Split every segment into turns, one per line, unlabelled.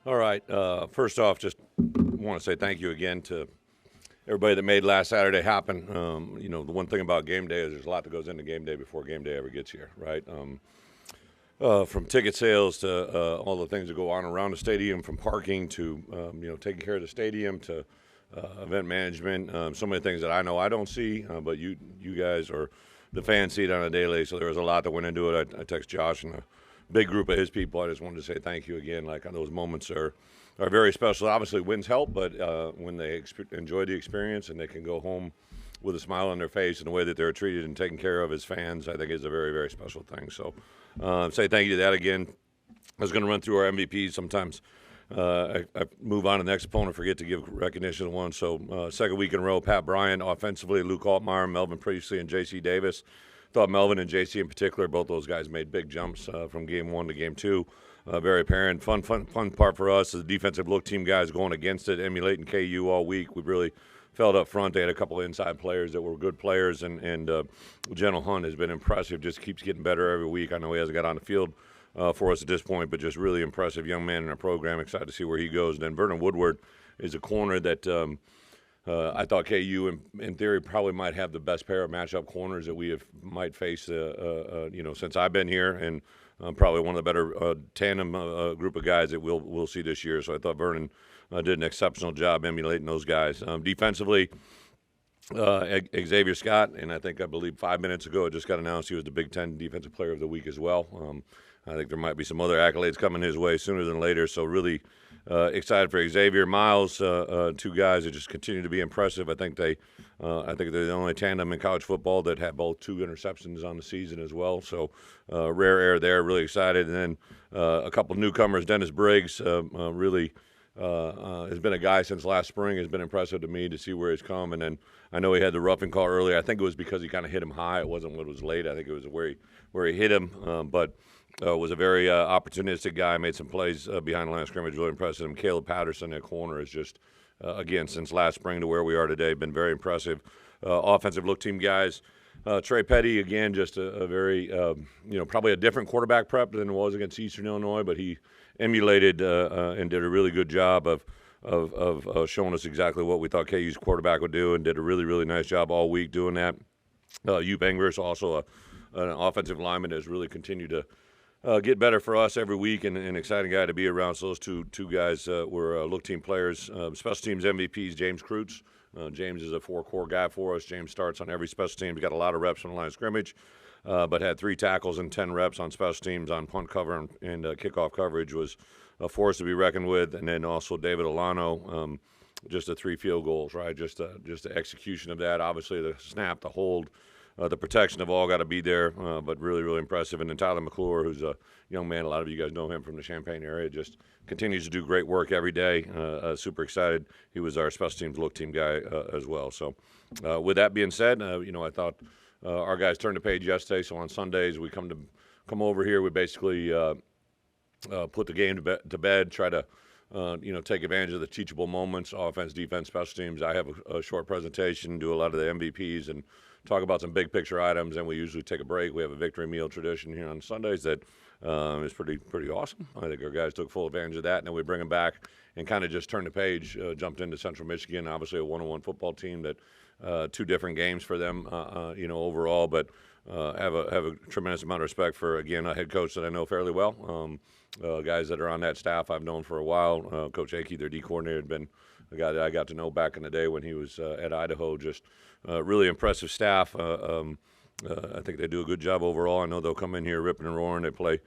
All right. First off, just want to say thank you again to everybody that made last Saturday happen. The one thing about game day is there's a lot that goes into game day before game day ever gets here, right? From ticket sales to all the things that go on around the stadium, from parking to taking care of the stadium to event management. So many things that I know I don't see, but you guys or the fans see it on a daily. So there was a lot that went into it. I text Josh and a big group of his people. I just wanted to say thank you again. Like, those moments are very special. Obviously, wins help, but when they enjoy the experience and they can go home with a smile on their face and the way that they're treated and taken care of as fans, I think is a very, very special thing. So say thank you to that again. I was going to run through our MVPs. Sometimes I move on to the next opponent, forget to give recognition to one. So second week in a row, Pat Bryant offensively, Luke Altmaier, Melvin Priestley, and J.C. Davis. Thought Melvin and J.C. in particular, both those guys made big jumps from game one to game two. Very apparent. Fun part for us is the defensive look team guys going against it, emulating KU all week. We really felt up front. They had a couple of inside players that were good players, and General Hunt has been impressive, just keeps getting better every week. I know he hasn't got on the field for us at this point, but just really impressive young man in our program. Excited to see where he goes. And then Vernon Woodward is a corner that I thought KU, in theory, probably might have the best pair of matchup corners that we might face, since I've been here, and probably one of the better tandem group of guys that we'll see this year. So I thought Vernon did an exceptional job emulating those guys. Defensively, Xavier Scott, and I believe 5 minutes ago it just got announced he was the Big Ten Defensive Player of the Week as well. I think there might be some other accolades coming his way sooner than later, so really excited for Xavier. Miles, two guys that just continue to be impressive. I think they're the only tandem in college football that had both 2 interceptions on the season as well, so rare air there, really excited. And then a couple of newcomers, Dennis Briggs, really has been a guy since last spring. Has been impressive to me to see where he's come. And then I know he had the roughing call earlier. I think it was because he kind of hit him high. It wasn't when it was late. I think it was where he hit him. But was a very opportunistic guy. Made some plays behind the line of scrimmage. Really impressive. And Caleb Patterson at corner is just again since last spring to where we are today been very impressive. Offensive look team guys. Trey Petty, again, just a very, probably a different quarterback prep than it was against Eastern Illinois, but he emulated and did a really good job of showing us exactly what we thought KU's quarterback would do, and did a really, really nice job all week doing that. Hugh Bengers, also an offensive lineman, has really continued to get better for us every week, and an exciting guy to be around. So those two guys were look team players. Special teams MVPs, James Kreutz. James is a 4-core guy for us. James starts on every special team. He got a lot of reps on the line of scrimmage, but had 3 tackles and 10 reps on special teams on punt cover and kickoff coverage. Was a force to be reckoned with. And then also David Alano, just the 3 field goals, right? Just the execution of that. Obviously the snap, the hold, the protection have all got to be there, but really, really impressive. And then Tyler McClure, who's a young man, a lot of you guys know him from the Champaign area, just continues to do great work every day. Super excited. He was our special teams look team guy as well. So with that being said, I thought our guys turned the page yesterday. So on Sundays, we come over here. We basically put the game to bed, try to take advantage of the teachable moments, offense, defense, special teams. I have a short presentation, do a lot of the MVPs, and talk about some big picture items, and we usually take a break. We have a victory meal tradition here on Sundays that is pretty awesome. I think our guys took full advantage of that, and then we bring them back and kind of just turn the page, jumped into Central Michigan, obviously a 1-on-1 football team that 2 different games for them, overall, but have a tremendous amount of respect for, again, a head coach that I know fairly well. Guys that are on that staff I've known for a while. Coach Akey, their D coordinator, had been a guy that I got to know back in the day when he was at Idaho. Just really impressive staff. I think they do a good job overall. I know they'll come in here ripping and roaring. They play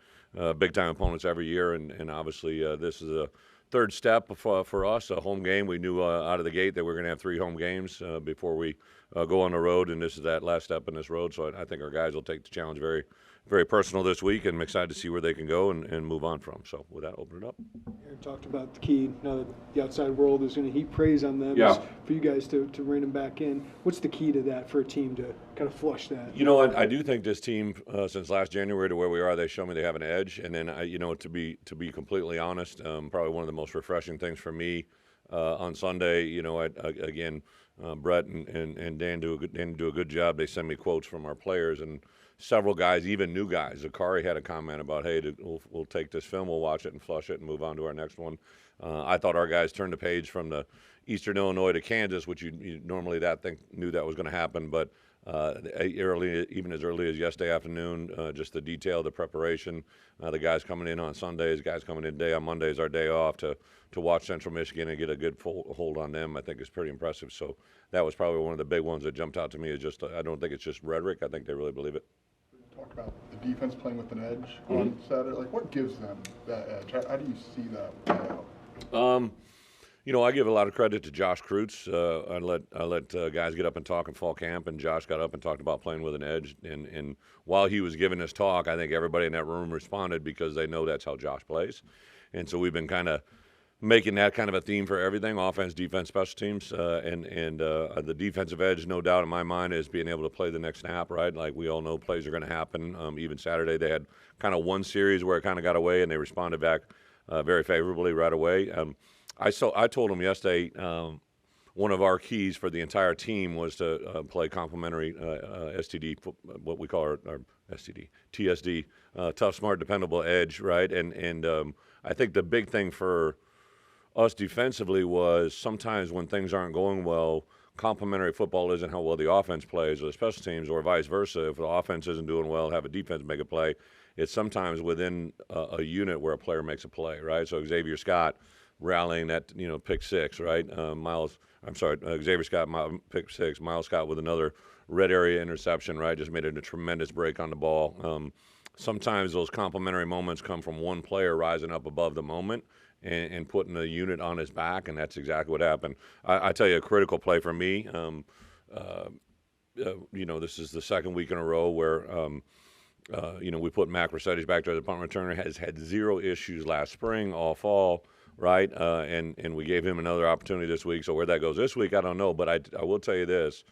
big-time opponents every year, and obviously this is a third step for us, a home game. We knew out of the gate that we're going to have 3 home games before we go on the road, and this is that last step in this road. So I think our guys will take the challenge very, very personal this week, and I'm excited to see where they can go and move on from. So with that, open it up.
Aaron talked about the key. Now that the outside world is going to heap praise on them,
yeah,
for you guys to rein them back in. What's the key to that for a team to kind of flush that?
You know what? I do think this team, since last January to where we are, they show me they have an edge. And then, to be completely honest, probably one of the most refreshing things for me on Sunday, again, Bret and Dan do a good job. They send me quotes from our players, and several guys, even new guys. Zakari had a comment about, hey, we'll take this film, we'll watch it and flush it and move on to our next one. I thought our guys turned the page from the Eastern Illinois to Kansas, which you normally knew that was going to happen, but even as early as yesterday afternoon, just the detail, the preparation, the guys coming in on Sundays, guys coming in today on Mondays, our day off, to watch Central Michigan and get a good full hold on them, I think is pretty impressive. So that was probably one of the big ones that jumped out to me. Is just, I don't think it's just rhetoric. I think they really believe it.
Talk about the defense playing with an edge on Saturday. Like, what gives them that edge? How do you see that play out?
I give a lot of credit to Josh Kreutz. I let guys get up and talk in fall camp, and Josh got up and talked about playing with an edge. And while he was giving this talk, I think everybody in that room responded because they know that's how Josh plays. And so we've been kind of making that kind of a theme for everything: offense, defense, special teams, and the defensive edge, no doubt in my mind, is being able to play the next snap. Right, like we all know, plays are going to happen. Even Saturday, they had kind of one series where it kind of got away, and they responded back very favorably right away. I told them yesterday one of our keys for the entire team was to play complementary STD, what we call our STD, TSD, tough, smart, dependable edge, right? And I think the big thing for us defensively was sometimes when things aren't going well, complementary football isn't how well the offense plays or the special teams, or vice versa. If the offense isn't doing well, have a defense make a play. It's sometimes within a unit where a player makes a play, right? So Xavier Scott rallying that, pick six, right? Xavier Scott, pick six. Miles Scott with another red area interception, right? Just made it a tremendous break on the ball. Sometimes those complementary moments come from one player rising up above the moment and putting the unit on his back, and that's exactly what happened. I tell you, a critical play for me, this is the second week in a row where, we put Mac Mercedes back there. The punt returner has had zero issues last spring, all fall, right? And we gave him another opportunity this week. So where that goes this week, I don't know. But I will tell you this.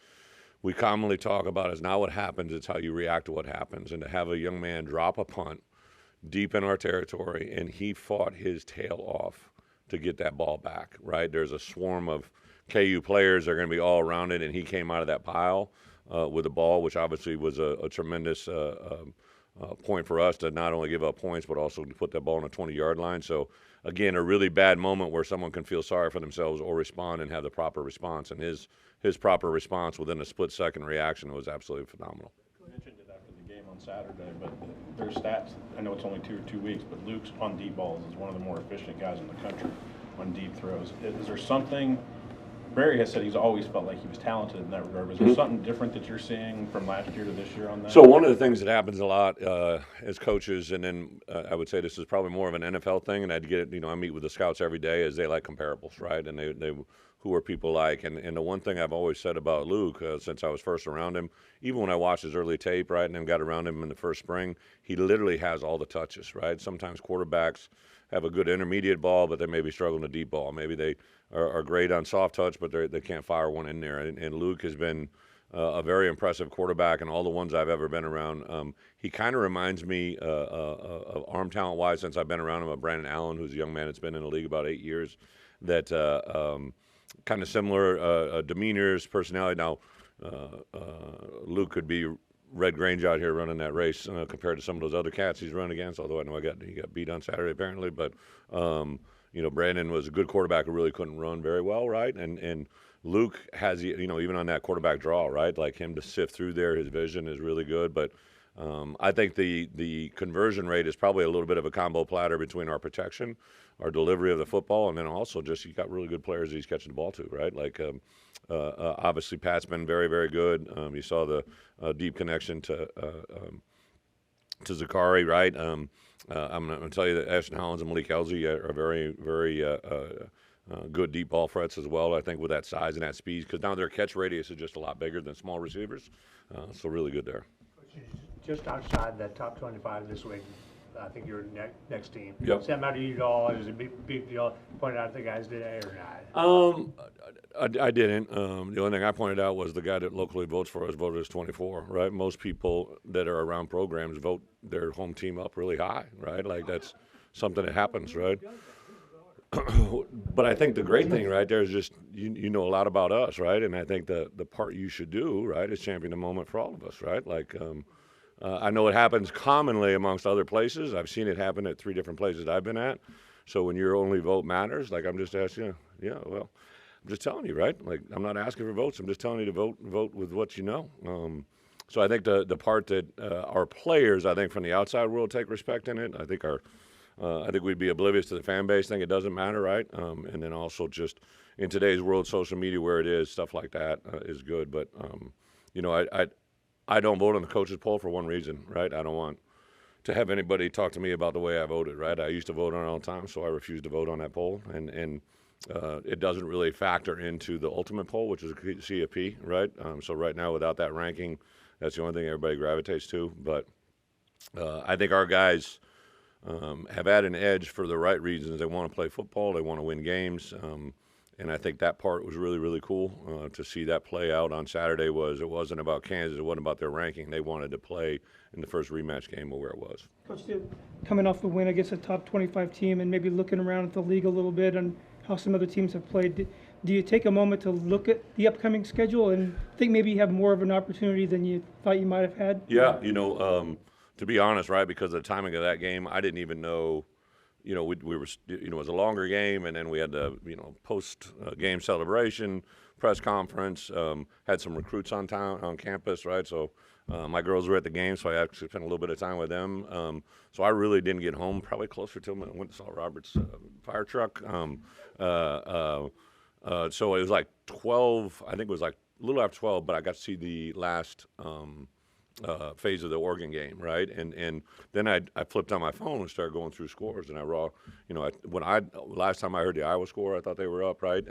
We commonly talk about it's not what happens, it's how you react to what happens. And to have a young man drop a punt deep in our territory, and he fought his tail off to get that ball back, right? There's a swarm of KU players that are going to be all around it, and he came out of that pile with the ball, which obviously was a tremendous point for us to not only give up points, but also to put that ball on the 20-yard line. So, again, a really bad moment where someone can feel sorry for themselves or respond and have the proper response. And his proper response within a split-second reaction was absolutely phenomenal.
You mentioned it after the game on Saturday, but their stats, I know it's only 2 weeks, but Luke's on deep balls is one of the more efficient guys in the country on deep throws. Is there something – Barry has said he's always felt like he was talented in that regard. Is there something different that you're seeing from last year to this year on that?
So one of the things that happens a lot as coaches, and then I would say this is probably more of an NFL thing, and I meet with the scouts every day, is they like comparables, right? And they who are people like? And the one thing I've always said about Luke since I was first around him, even when I watched his early tape, right, and then got around him in the first spring, he literally has all the touches, right? Sometimes quarterbacks have a good intermediate ball, but they maybe struggle in a deep ball. Maybe they are great on soft touch, but they can't fire one in there. And Luke has been a very impressive quarterback, and all the ones I've ever been around. He kind of reminds me of arm talent-wise, since I've been around him, of Brandon Allen, who's a young man that's been in the league about 8 years, that kind of similar demeanors, personality. Now, Luke could be Red Grange out here running that race compared to some of those other cats he's run against, although I know he got beat on Saturday apparently. But, Brandon was a good quarterback who really couldn't run very well, right? And Luke has, even on that quarterback draw, right? Like him to sift through there, his vision is really good. But I think the conversion rate is probably a little bit of a combo platter between our protection, our delivery of the football, and then also just you got really good players that he's catching the ball to, right? Like obviously Pat's been very, very good. You saw the deep connection to Zakari, right? I'm going to tell you that Ashton Hollins and Malik Elzy are very, very good deep ball threats as well, I think, with that size and that speed, because now their catch radius is just a lot bigger than small receivers. So really good there.
Just outside that top 25 this week, I think your next team.
Yep.
Does that matter to you at all? Is it a big deal? Pointed out the guys today or not?
I didn't. The only thing I pointed out was the guy that locally votes for us voted as 24, right? Most people that are around programs vote their home team up really high, right? Like that's something that happens, right? But I think the great thing, right, there is just you know a lot about us, right? And I think the part you should do, right, is champion the moment for all of us, right? Like I know it happens commonly amongst other places. I've seen it happen at 3 different places I've been at. So when your only vote matters, like I'm just asking you, yeah, well, I'm just telling you, right? Like I'm not asking for votes. I'm just telling you to vote with what you know. So I think the part that our players, I think from the outside world take respect in it. I think we'd be oblivious to the fan base. Think it doesn't matter, right? And then also just in today's world, social media where it is, stuff like that is good. But you know, I don't vote on the coaches poll for one reason, right? I don't want to have anybody talk to me about the way I voted, right? I used to vote on it all the time, so I refuse to vote on that poll, and it doesn't really factor into the ultimate poll, which is a CFP, right? So right now, without that ranking, that's the only thing everybody gravitates to. But I think our guys have had an edge for the right reasons. They want to play football. They want to win games. And I think that part was really, really cool to see that play out on Saturday. It wasn't about Kansas. It wasn't about their ranking. They wanted to play in the first rematch game where it was.
Coach, coming off the win against a top 25 team and maybe looking around at the league a little bit and how some other teams have played, do you take a moment to look at the upcoming schedule and think maybe you have more of an opportunity than you thought you might have had?
Yeah, to be honest, right, because of the timing of that game, I didn't even know. We were, it was a longer game, and then we had the, post-game celebration, press conference, had some recruits on campus, right? So my girls were at the game, so I actually spent a little bit of time with them. So I really didn't get home, probably closer to when I went and saw Robert's fire truck. So it was like 12, I think it was like a little after 12, but I got to see the last phase of the Oregon game, right? And then I flipped on my phone and started going through scores, and I last time I heard the Iowa score, I thought they were up, right?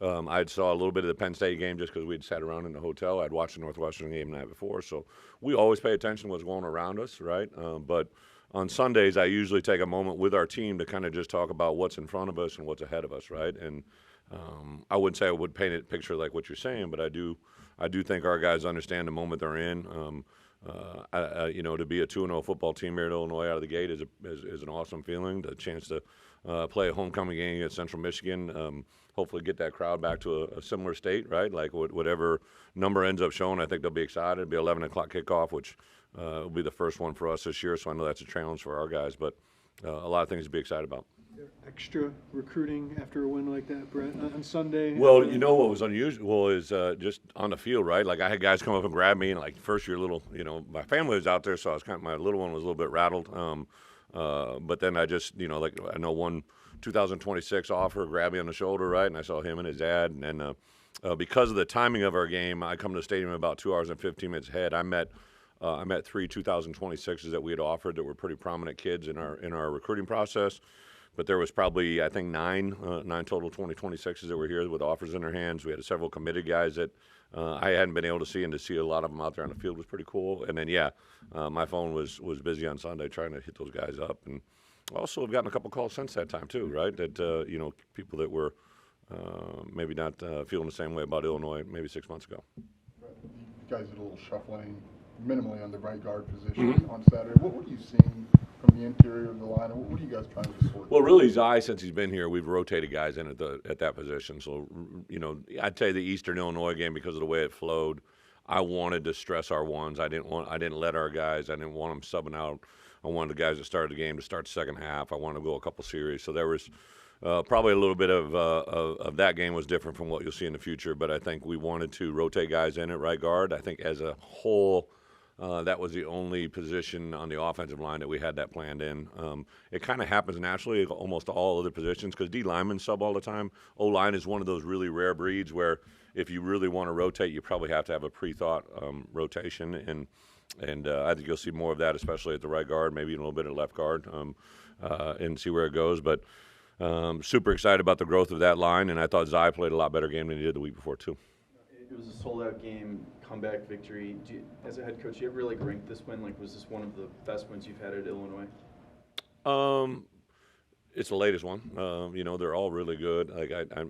I saw a little bit of the Penn State game just because we'd sat around in the hotel. I'd watched the Northwestern game the night before, so we always pay attention to what's going around us, right? But on Sundays, I usually take a moment with our team to kind of just talk about what's in front of us and what's ahead of us, right? And I wouldn't say I would paint a picture like what you're saying, but I do think our guys understand the moment they're in. To be a 2-0 football team here at Illinois out of the gate is an awesome feeling. The chance to play a homecoming game against Central Michigan, hopefully get that crowd back to a similar state, right? Like whatever number ends up showing, I think they'll be excited. It'll be 11 o'clock kickoff, which will be the first one for us this year, so I know that's a challenge for our guys, but a lot of things to be excited about.
Extra recruiting after a win like that, Brett, on Sunday?
Well, what was unusual is just on the field, right? Like I had guys come up and grab me, and like first year little, my family was out there, so I was my little one was a little bit rattled. But then I just, I know one 2026 offer grabbed me on the shoulder, right? And I saw him and his dad, and because of the timing of our game, I come to the stadium about 2 hours and 15 minutes ahead. I met 3 2026s that we had offered that were pretty prominent kids in our recruiting process. But there was probably, I think, nine total 2026s that were here with offers in their hands. We had several committed guys that I hadn't been able to see, and to see a lot of them out there on the field was pretty cool. And then, my phone was busy on Sunday trying to hit those guys up. And also have gotten a couple calls since that time too, right? That, people that were maybe not feeling the same way about Illinois maybe 6 months ago.
You guys did a little shuffling minimally on the right guard position on Saturday. What are you seeing from the interior of the line? What are you guys trying to sort?
Well, really, Zai, since he's been here, we've rotated guys in at that position. So, I'd say the Eastern Illinois game, because of the way it flowed, I wanted to stress our ones. I didn't let our guys. I didn't want them subbing out. I wanted the guys that started the game to start the second half. I wanted to go a couple series. So there was probably a little bit of that game was different from what you'll see in the future. But I think we wanted to rotate guys in at right guard. I think as a whole, that was the only position on the offensive line that we had that planned in. It kind of happens naturally at almost all other positions because D linemen sub all the time. O-line is one of those really rare breeds where if you really want to rotate, you probably have to have a pre-thought rotation. And I think you'll see more of that, especially at the right guard, maybe even a little bit at left guard, and see where it goes. But super excited about the growth of that line, and I thought Zai played a lot better game than he did the week before, too.
It was a sold-out game, comeback victory. As a head coach, do you ever rank this win? Was this one of the best wins you've had at Illinois?
It's the latest one. They're all really good.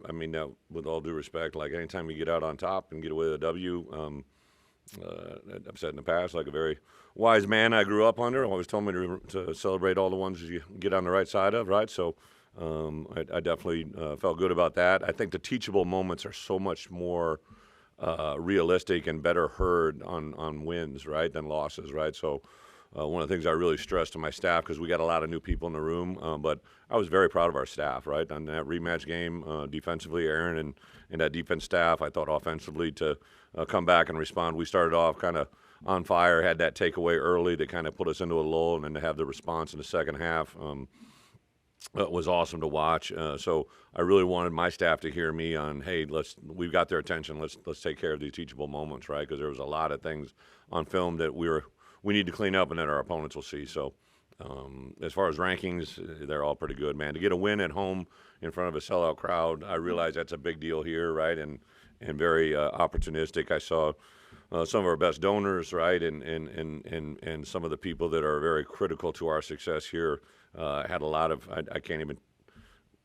I mean, with all due respect, anytime you get out on top and get away with a W, I've said in the past, like a very wise man I grew up under, always told me to celebrate all the ones you get on the right side of, right? So I definitely felt good about that. I think the teachable moments are so much more realistic and better heard on wins, right, than losses, right? So one of the things I really stressed to my staff, because we got a lot of new people in the room, but I was very proud of our staff, right? On that rematch game, defensively, Aaron and that defense staff, I thought offensively to come back and respond. We started off kind of on fire, had that takeaway early that kind of put us into a lull, and then to have the response in the second half was awesome to watch. So I really wanted my staff to hear me on, hey, we've got their attention. Let's take care of these teachable moments, right? Because there was a lot of things on film that we need to clean up, and that our opponents will see. So as far as rankings, they're all pretty good, man. To get a win at home in front of a sellout crowd, I realize that's a big deal here, right? And very opportunistic. I saw some of our best donors, right, and some of the people that are very critical to our success here had a lot of. I can't even.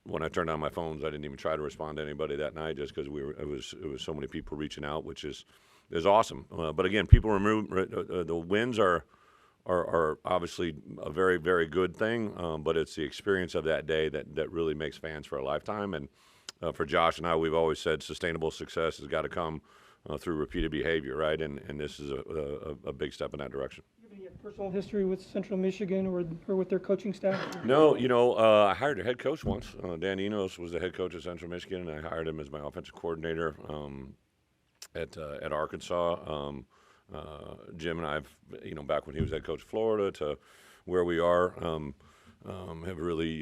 When I turned on my phones, I didn't even try to respond to anybody that night, just because it was so many people reaching out, which is awesome. But again, people remove the wins are obviously a very, very good thing, but it's the experience of that day that really makes fans for a lifetime. And for Josh and I, we've always said sustainable success has got to come through repeated behavior, right? And this is a big step in that direction.
Do you have any personal history with Central Michigan or with their coaching staff?
No, I hired a head coach once. Dan Enos was the head coach at Central Michigan, and I hired him as my offensive coordinator at Arkansas. Jim and I've, back when he was head coach of Florida to where we are, have really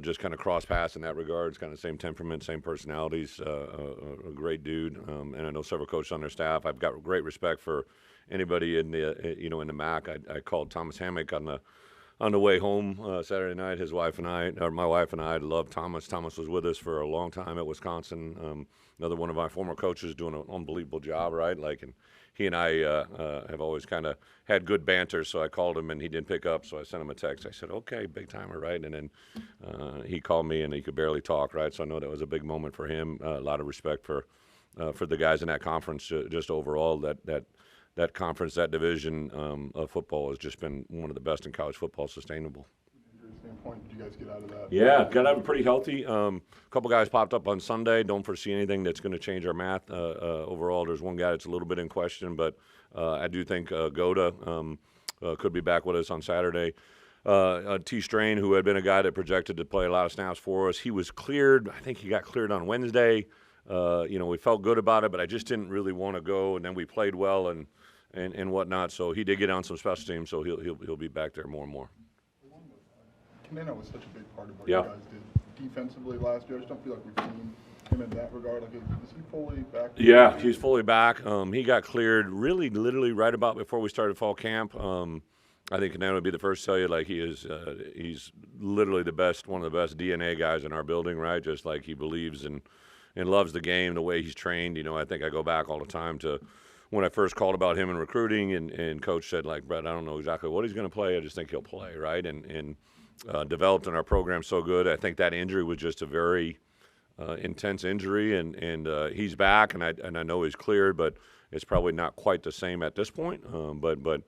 just kind of crossed paths in that regard. It's kind of the same temperament, same personalities. A great dude, and I know several coaches on their staff. I've got great respect for anybody in the in the MAC. I called Thomas Hammock on the way home Saturday night. My wife and I loved Thomas. Thomas was with us for a long time at Wisconsin. Another one of my former coaches doing an unbelievable job, right? And he and I have always kind of had good banter, so I called him and he didn't pick up, so I sent him a text. I said, okay, big timer, right? And then he called me and he could barely talk, right? So I know that was a big moment for him. A lot of respect for the guys in that conference, just overall, that conference, that division of football has just been one of the best in college football, sustainable.
Standpoint, did you guys get out of that?
Yeah, got out of it pretty healthy. A couple guys popped up on Sunday. Don't foresee anything that's going to change our math overall. There's one guy that's a little bit in question, but I do think Goda could be back with us on Saturday. T. Strain, who had been a guy that projected to play a lot of snaps for us, he was cleared. I think he got cleared on Wednesday. We felt good about it, but I just didn't really want to go. And then we played well and whatnot. So he did get on some special teams, so he'll be back there more and more.
Kanena was such a big part of what you guys did defensively last year. I just don't feel like we've seen him in that regard. Like, is he fully back?
Yeah, he's fully back. He got cleared really literally right about before we started fall camp. I think Kanena would be the first to tell you, like, he's literally one of the best DNA guys in our building, right? Just like he believes and loves the game, the way he's trained. I think I go back all the time to when I first called about him in recruiting, and Coach said, like, Bret, I don't know exactly what he's going to play. I just think he'll play, right? And developed in our program so good. I think that injury was just a very intense injury, and he's back, and I know he's cleared, but it's probably not quite the same at this point. But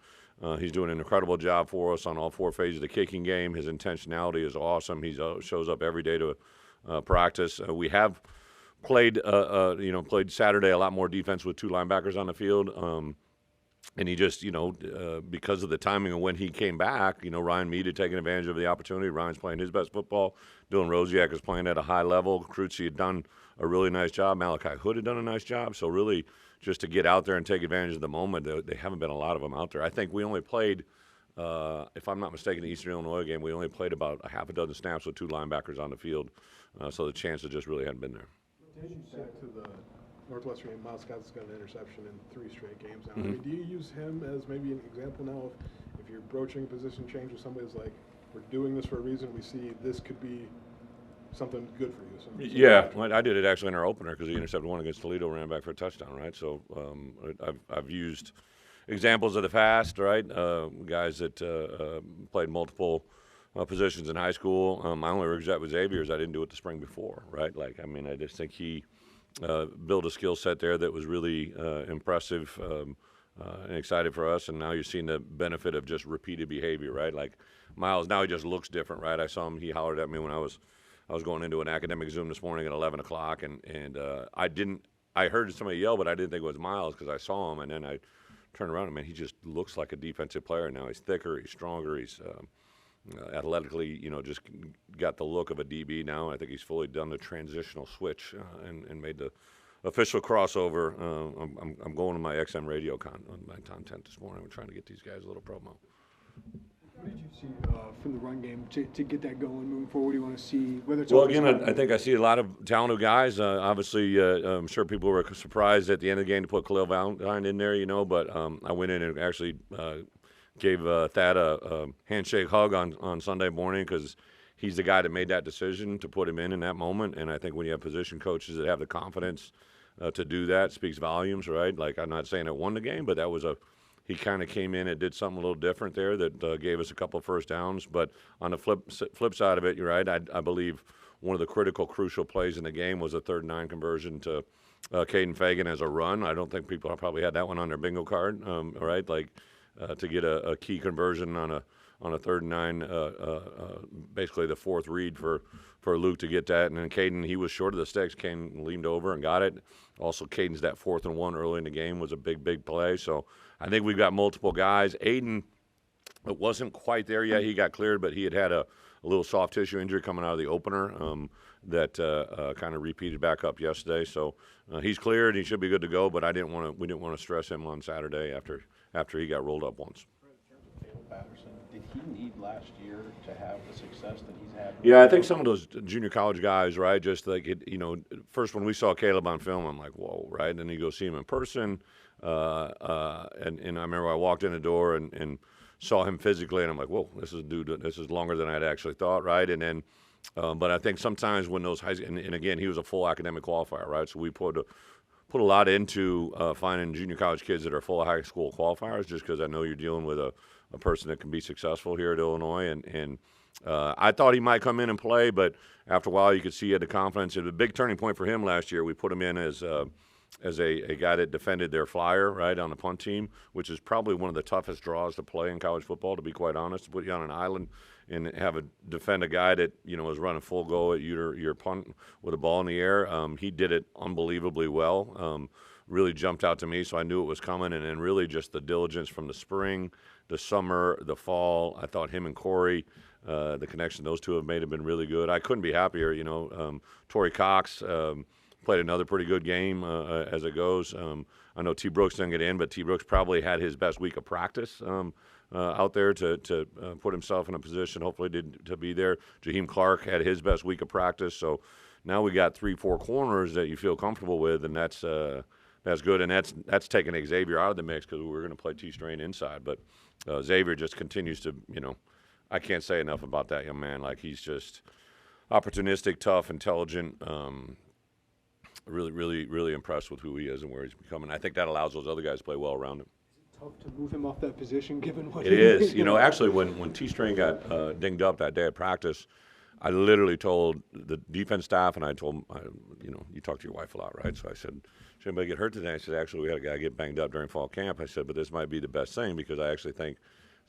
he's doing an incredible job for us on all four phases of the kicking game. His intentionality is awesome. He shows up every day to practice. We have played Saturday a lot more defense with two linebackers on the field. And he just, because of the timing of when he came back, Ryan Mead had taken advantage of the opportunity. Ryan's playing his best football. Dylan Rosiak is playing at a high level. Krutzy had done a really nice job. Malachi Hood had done a nice job. So really just to get out there and take advantage of the moment, they haven't been a lot of them out there. I think we only played, if I'm not mistaken, the Eastern Illinois game, we only played about a half a dozen snaps with two linebackers on the field. So the chances just really hadn't been there.
As you said to the Northwestern game, Miles Scott's got an interception in 3 straight games now. I mean, do you use him as maybe an example now of if you're broaching a position change with somebody that's like, we're doing this for a reason, we see this could be something good for you?
Yeah, I did it actually in our opener because he intercepted one against Toledo, ran back for a touchdown, right? So I've used examples of the past, right? Guys that played multiple positions in high school. My only regret with Xavier is I didn't do it the spring before, right? I just think he built a skill set there that was really impressive and excited for us. And now you're seeing the benefit of just repeated behavior, right? Like Miles, now he just looks different, right? I saw him, he hollered at me when I was going into an academic Zoom this morning at 11 o'clock, and I didn't I heard somebody yell, but I didn't think it was Miles because I saw him, and then I turned around and, man, he just looks like a defensive player now. He's thicker, he's stronger, he's athletically, just got the look of a DB now. I think he's fully done the transitional switch and made the official crossover. I'm going to my XM radio my content this morning. We're trying to get these guys a little promo.
What did you see from the run game to get that going moving forward? What do you want to see? Whether it's
well, again, I think I see a lot of talented guys. Obviously, I'm sure people were surprised at the end of the game to put Khalil Valentine in there, but I went in and actually gave Thad a handshake hug on Sunday morning because he's the guy that made that decision to put him in that moment. And I think when you have position coaches that have the confidence to do that, speaks volumes, right? Like, I'm not saying it won the game, but that was he kind of came in and did something a little different there that gave us a couple of first downs. But on the flip side of it, you're right. I believe one of the crucial plays in the game was a 3rd and 9 conversion to Caden Fagan as a run. I don't think people probably had that one on their bingo card, right? Like to get a key conversion on a 3rd and 9, basically the 4th read for Luke to get that. And then Caden, he was short of the sticks. Caden leaned over and got it. Also, Caden's that 4th and 1 early in the game was a big play. So I think we've got multiple guys. Aiden, it wasn't quite there yet. He got cleared, but he had a little soft tissue injury coming out of the opener that kind of repeated back up yesterday. So he's cleared. He should be good to go. But we didn't want to stress him on Saturday after he got rolled up once.
Patterson, did he need last year to have the success that he's had?
Yeah, I think some of those junior college guys, right, just like first when we saw Caleb on film, I'm like, whoa, right? And then you go see him in person, and I remember I walked in the door and saw him physically, and I'm like, whoa, this is longer than I'd actually thought, right? And then, but I think sometimes when those and again, he was a full academic qualifier, right? So we put a lot into finding junior college kids that are full high school qualifiers, just because I know you're dealing with a person that can be successful here at Illinois. And I thought he might come in and play, but after a while you could see he had the confidence. It was a big turning point for him last year. We put him in as a guy that defended their flyer, right, on the punt team, which is probably one of the toughest draws to play in college football, to be quite honest, to put you on an island and defend a guy that, is running full go at your punt with a ball in the air. He did it unbelievably well. Really jumped out to me, so I knew it was coming. And then really just the diligence from the spring, the summer, the fall. I thought him and Corey, the connection those two have made have been really good. I couldn't be happier. Torrey Cox played another pretty good game as it goes. I know T. Brooks didn't get in, but T. Brooks probably had his best week of practice out there to put himself in a position, hopefully, to be there. Jaheim Clark had his best week of practice. So now we got 3-4 corners that you feel comfortable with, and that's good. And that's taking Xavier out of the mix because we were going to play T-Strain inside. But Xavier just continues to, I can't say enough about that young man. Like, he's just opportunistic, tough, intelligent. Really impressed with who he is and where he's becoming. I think that allows those other guys to play well around him.
Is it tough to move him off that position given what
it is? Actually, when T-Strain got dinged up that day at practice, I literally told the defense staff, and I told him, you talk to your wife a lot, right? So I said, should anybody get hurt today? I said, actually, we had a guy get banged up during fall camp. I said, but this might be the best thing because I actually think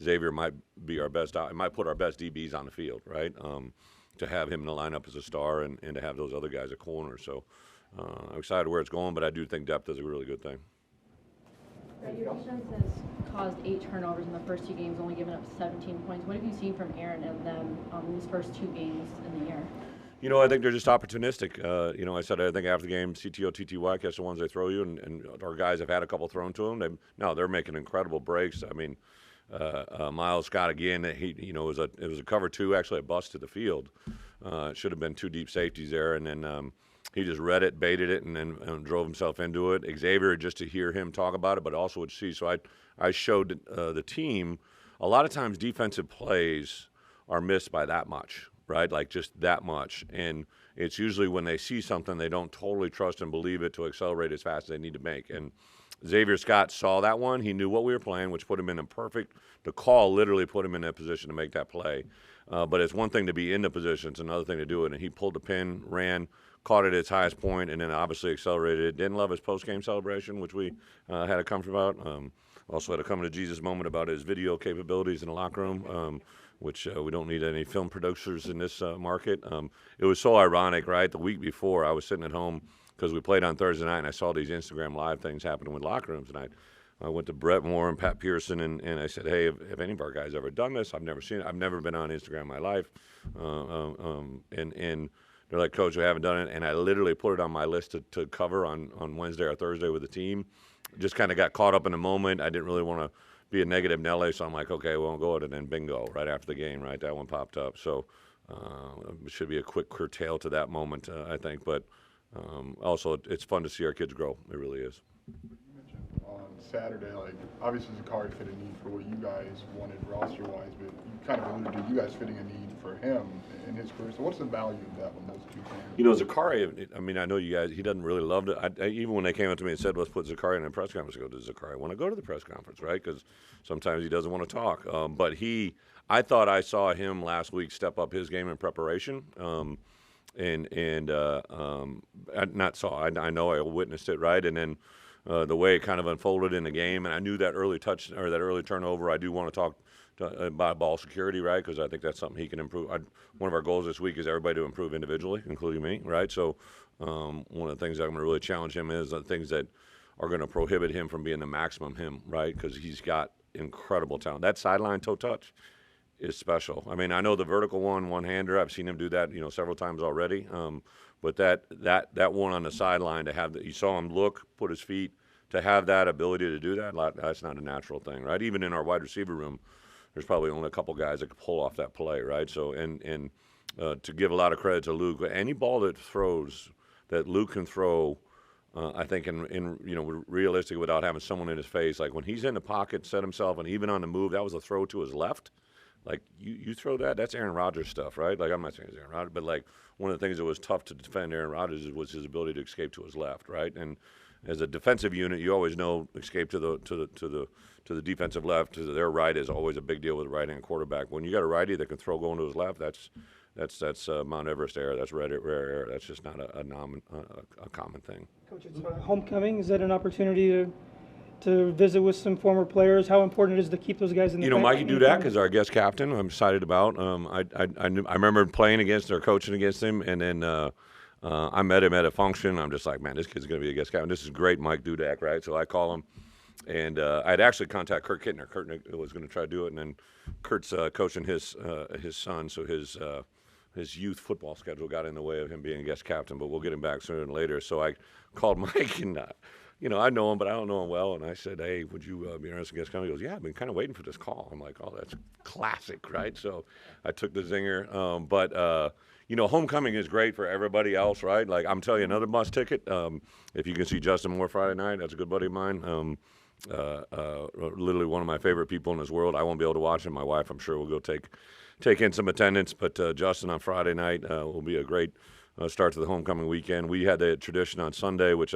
Xavier might be our best. It might put our best DBs on the field, right? To have him in the lineup as a star and to have those other guys at corner. So I'm excited where it's going, but I do think depth is a really good thing.
Right, your defense has caused 8 turnovers in the first 2 games, only giving up 17 points. What have you seen from Aaron and them in these first 2 games in the year?
I think they're just opportunistic. I said I think after the game, CTO, TTY, catch the ones they throw you, and our guys have had a couple thrown to them. They're making incredible breaks. I mean, Miles Scott again. It was a cover 2, actually a bust to the field. It should have been 2 deep safeties there, and then he just read it, baited it, and then drove himself into it. Xavier, just to hear him talk about it, but also to see. So I showed the team a lot of times defensive plays are missed by that much, right? Like just that much. And it's usually when they see something they don't totally trust and believe it to accelerate as fast as they need to make. And Xavier Scott saw that one. He knew what we were playing, which put him in the call literally put him in that position to make that play. But it's one thing to be in the position. It's another thing to do it. And he pulled the pin, ran, caught it at its highest point, and then obviously accelerated it. Didn't love his post-game celebration, which we had a comfort about. Also had a come-to-Jesus moment about his video capabilities in the locker room, which we don't need any film producers in this market. It was so ironic, right? The week before, I was sitting at home because we played on Thursday night, and I saw these Instagram Live things happening with locker rooms, and I went to Brett Moore and Pat Pearson, and I said, hey, have any of our guys ever done this? I've never seen it. I've never been on Instagram in my life. And they're like, Coach, we haven't done it. And I literally put it on my list to cover on Wednesday or Thursday with the team. Just kind of got caught up in the moment. I didn't really want to be a negative Nelly, so I'm like, okay, we won't go with it. And then bingo, right after the game, right, that one popped up. So it should be a quick curtail to that moment, I think. But also, it's fun to see our kids grow. It really is.
On Saturday, like, obviously Zakari fit a need for what you guys wanted roster-wise, but you kind of alluded to you guys fitting a need for him in his career. So what's the value of that when those two things?
You know, Zakari, I mean, I know you guys, he doesn't really love it. Even when they came up to me and said, let's put Zakari in a press conference, I go, does Zakari want to go to the press conference, right? Because sometimes he doesn't want to talk. But I thought I saw him last week step up his game in preparation. I know I witnessed it, right? And then the way it kind of unfolded in the game, and I knew that early touch or that early turnover. I do want to talk about ball security, right? Because I think that's something he can improve. One of our goals this week is everybody to improve individually, including me, right? So one of the things that I'm going to really challenge him is the things that are going to prohibit him from being the maximum him, right? Because he's got incredible talent. That sideline toe touch is special. I mean, I know the vertical one-hander. I've seen him do that, several times already. But that one on the sideline, to have that, you saw him look, put his feet, to have that ability to do that, that's not a natural thing, right? Even in our wide receiver room, there's probably only a couple guys that could pull off that play, right? So, and to give a lot of credit to Luke, any ball that throws, that Luke can throw, I think realistic without having someone in his face, like when he's in the pocket, set himself, and even on the move, that was a throw to his left. Like, you throw that's Aaron Rodgers stuff, right? Like, I'm not saying it's Aaron Rodgers, but, like, one of the things that was tough to defend Aaron Rodgers was his ability to escape to his left, right? And as a defensive unit, you always know escape to the defensive left, to their right is always a big deal with a right-hand quarterback. When you got a righty that can throw going to his left, that's Mount Everest error. That's rare error. That's just not a common thing.
Coach, it's homecoming. Is that an opportunity to visit with some former players? How important it is to keep those guys in the
Mikey Dudak is our guest captain. I'm excited about. I remember playing against or coaching against him, and then I met him at a function. I'm just like, man, this kid's going to be a guest captain. This is great, Mike Dudak, right? So I call him, and I'd actually contact Kurt Kittner. Kurt was going to try to do it, and then Kurt's coaching his son, so his youth football schedule got in the way of him being a guest captain, but we'll get him back sooner than later. So I called Mike, and I know him, but I don't know him well. And I said, hey, would you be interested in guest coming? He goes, yeah, I've been kind of waiting for this call. I'm like, oh, that's classic, right? So I took the zinger. Homecoming is great for everybody else, right? Like, I'm telling you, another must ticket. If you can see Justin Moore Friday night, that's a good buddy of mine. Literally one of my favorite people in this world. I won't be able to watch him. My wife, I'm sure, will go take in some attendance. But Justin on Friday night will be a great start to the homecoming weekend. We had the tradition on Sunday, which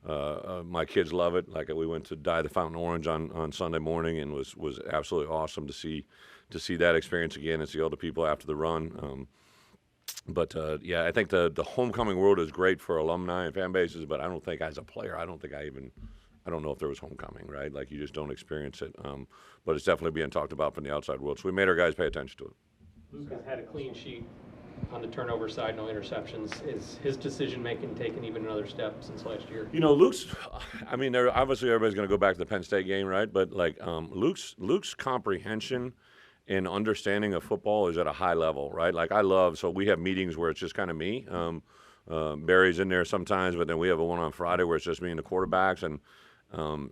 my kids love it. Like, we went to dye the fountain orange on Sunday morning, and was absolutely awesome to see that experience again and see all the people after the run. I think the homecoming world is great for alumni and fan bases, but I don't think as a player, I don't know if there was homecoming, right? Like, you just don't experience it. But it's definitely being talked about from the outside world. So we made our guys pay attention to it.
Luke has had a clean sheet on the turnover side, no interceptions. Is his decision-making taken even another step since last year?
Luke's, obviously everybody's going to go back to the Penn State game, right? But, Luke's comprehension and understanding of football is at a high level, right? Like, so we have meetings where it's just kind of me. Barry's in there sometimes, but then we have a one on Friday where it's just me and the quarterbacks, and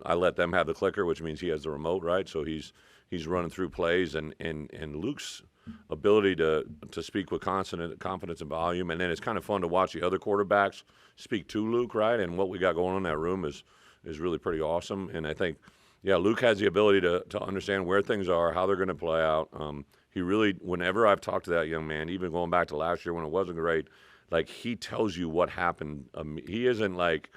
I let them have the clicker, which means he has the remote, right? So he's running through plays, and Luke's ability to speak with confidence and volume, and then it's kind of fun to watch the other quarterbacks speak to Luke, right? And what we got going on in that room is really pretty awesome. And I think, Luke has the ability to understand where things are, how they're going to play out. He really, whenever I've talked to that young man, even going back to last year when it wasn't great, like, he tells you what happened. He isn't like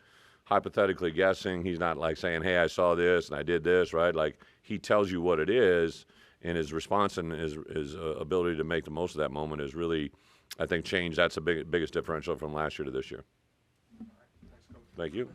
hypothetically guessing. He's not like saying, hey, I saw this and I did this, right? Like, he tells you what it is, and his response and his ability to make the most of that moment is really, I think, changed. That's the biggest differential from last year to this year. Thank you.